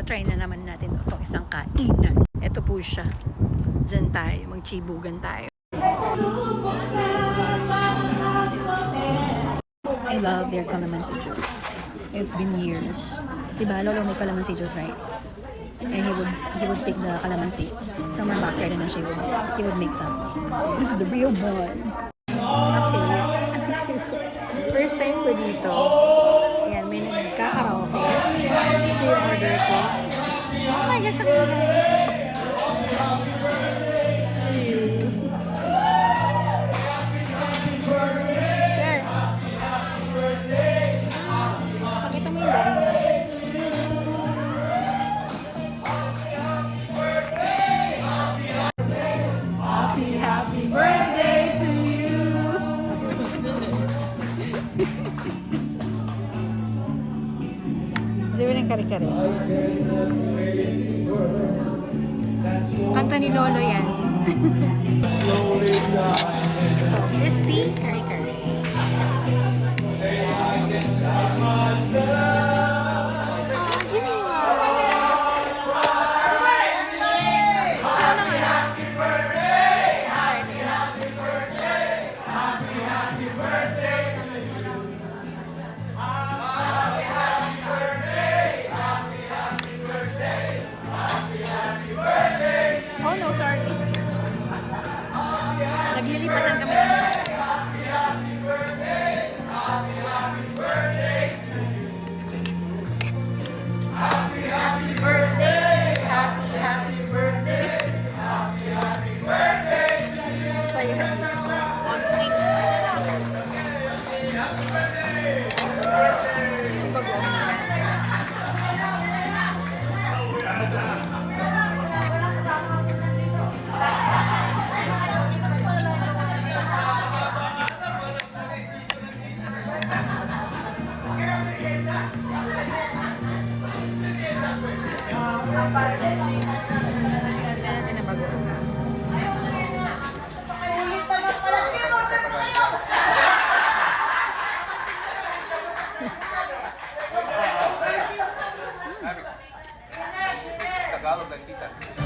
Tatry na naman natin itong isang kainan. Ito po siya. Diyan tayo. Magchibugan tayo. I love their calamansi juice. It's been years. Diba, Lolo may calamansi juice, right? And he would pick the calamansi from our backyard and then he would make some. This is the real one. Okay. First time ko dito. Ayan, may nagkakaraoke. Ito yung order ko. Oh my gosh, ako Happy birthday to you. Sabi ng kare-kare. Kanta ni Lolo yan. Ito, crispy kare-kare. Give me one. Oh no, sorry. Naglilipatan kami ng Tagalog, nagtita.